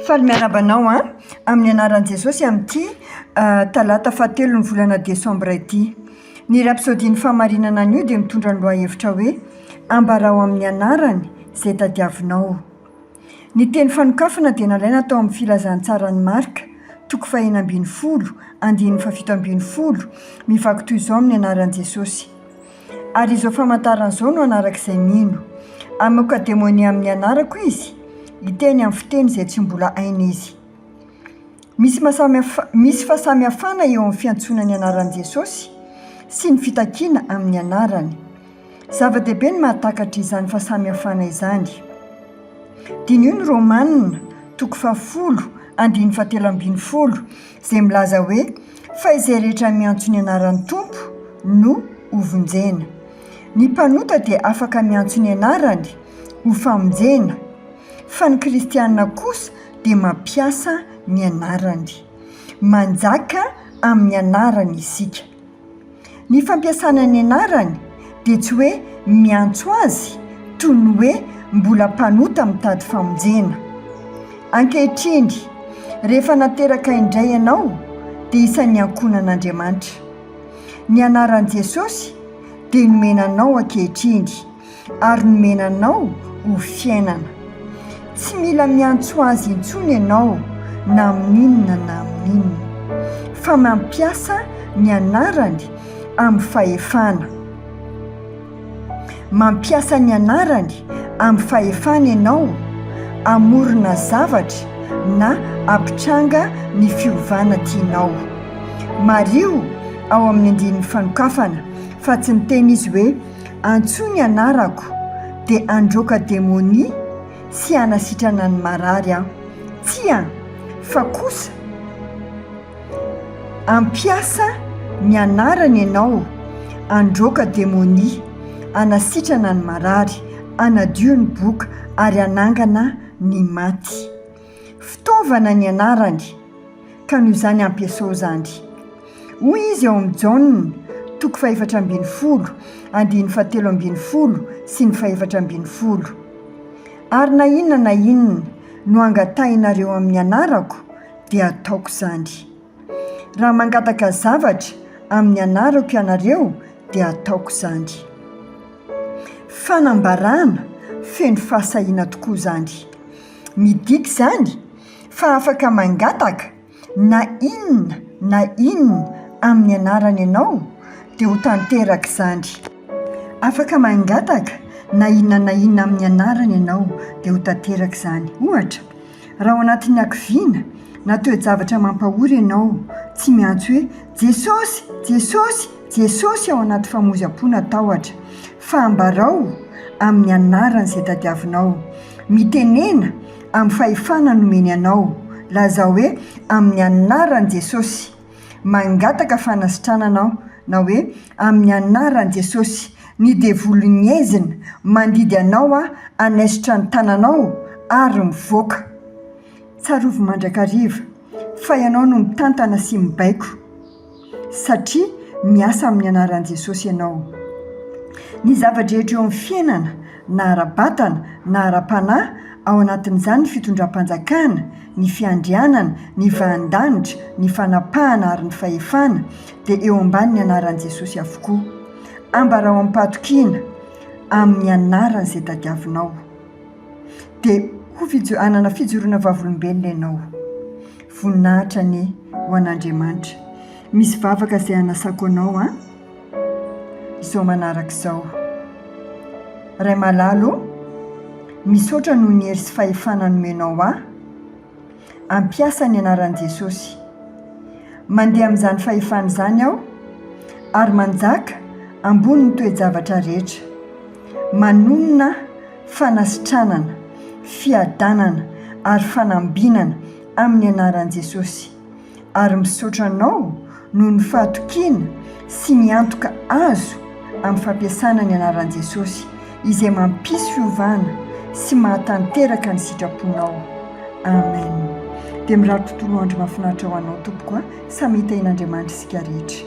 Faly miarabanao amin'ny anaran'i Jesosy amin'ity talata fahatelo ny volana desambra ity. Ny rapsodiny famarinana an'io dia mitondra ny lohahevitra hoe ambarao amin'ny anarany izay tadiavinao. Ny teny fanokafana dia nalaina tao amin'ny filazantsarany Marka toko 5:10 mivaky toy izao amin'ny anaran'i Jesosy. Ary izao famantaran'izao no anarak'izay mino: amoaka demonia amin'ny anarako izy, hiteny amin'ny fiteny izay tsy mbola hainy izy. Misy fahasamihafana eo amin'ny fiantsonany anaran'i Jesosy sy ny fitakiana amin'ny anarany. Zava-dehibe ny mahatakatra izany fahasamihafana izany. Diny io ny Romanina toko 10:17 izay milaza hoe fa izay rehetra miantso ny anaran'ny Tompo no hovonjena. Ny mpanota dia afaka miantso ny anarany ho famonjena, fa ny kristianina kosa dia mampiasa ny anarany, manjaka amin'ny anarany isika. Ny fampiasana ny anarany dia tsy hoe miantso azy toy ny hoe mbola mpanota mitady famonjena. Ankehitriny, rehefa nateraka indray ianao dia isan'ny ankonan'Andriamanitra. Ny anaran'i Jesosy dia nomenanao ankehitriny ary nomenanao ho fiainana. Tsy mila miantso azy intsony ianao na amin'inona na amin'inona, fa mampiasa ny anarany amin'ny fahefana. Mampiasa ny anarany amin'ny fahefana ianao amorona zavatra na ampitranga ny fiovana tianao. Mario ao amin'ny andinin'ny fanokafana fa tsy niteny izy hoe antsoa ny anarako dia androaka demonia sy hanasitrana ny marary aho. Tsia, fa kosa ampiasa ny anarany ianao androaka demonia, hanasitrana ny marary, hanadio ny boka ary hanangana ny maty. Fitaovana ny anarany, ka noho izany ampiasao izany. Hoy izy ao amin'ny Jaonina toko 4:17 sy ny 4:18. Ary na inona no angatahinareo amin'ny anarako dia ataoko izany. Raha mangataka zavatra amin'ny anarako ianareo dia ataoko izany. Fanambarana feno fahasahiana tokoa izany. Midika izany fa afaka mangataka na inona amin'ny anarany ianao dia ho tanteraka izany. Afaka mangataka na inona amin'ny anarany ianao dia ho tanteraka izany. Ohatra, raha ao anatin'ny ankiviana na toe-javatra mampahory ianao, tsy miantso hoe Jesosy, Jesosy, Jesosy ao anaty famonjam-pona atahotra, fa ambarao amin'ny anarany izay tadiavinao. Mitenena amin'ny fahefana nomeny anao, laza hoe amin'ny anaran'i Jesosy. Mangataka fanasitrananao na hoe amin'ny anaran'i Jesosy. Ny devolon'ny ezina mandidy anao hanesitra ny tananao ary mivoaka. Tsarovy mandrakariva fa ianao no mitantana sy mibaiko satria miasa amin'ny anaran'i Jesosy ianao. Ny zavadrehetra eo amin'ny fiainana na ara-batana na ara-panahy, ao anatin'izany ny fitondram-panjakana, ny fiandrianana, ny vahan-danitra, ny fanapahana ary ny fahefana dia eo ambanin'ny anaran'i Jesosy avokoa. Ambarao am-patokiana amin'ny anarany izay tadiavinao dia hanana fijoroana vavolombelona ianao. Voninahitra anie ho an'Andriamanitra. Misy vavaka izay hanasako anao izao manaraka izao. Ray malalo, misaotra noho ny hery sy fahefana nomenao ampiasa ny anaran'i Jesosy. Mandeha amin'izany fahefana izany aho ary manjaka ambony ny toe-javatra rehetra, manonona fanasitranana, fiadanana ary fanambinana amin'ny anaran'i Jesosy. Ary misaotra anao noho ny fahatokiana sy ny antoka azo amin'ny fampiasana ny anaran'i Jesosy, izay mampisy fiovana sy mahatanteraka ny sitraponao. Amen. Dia mirary tontolo andro mahafinaritra ho anao tompoko, samy hitahin'Andriamanitra isika rehetra.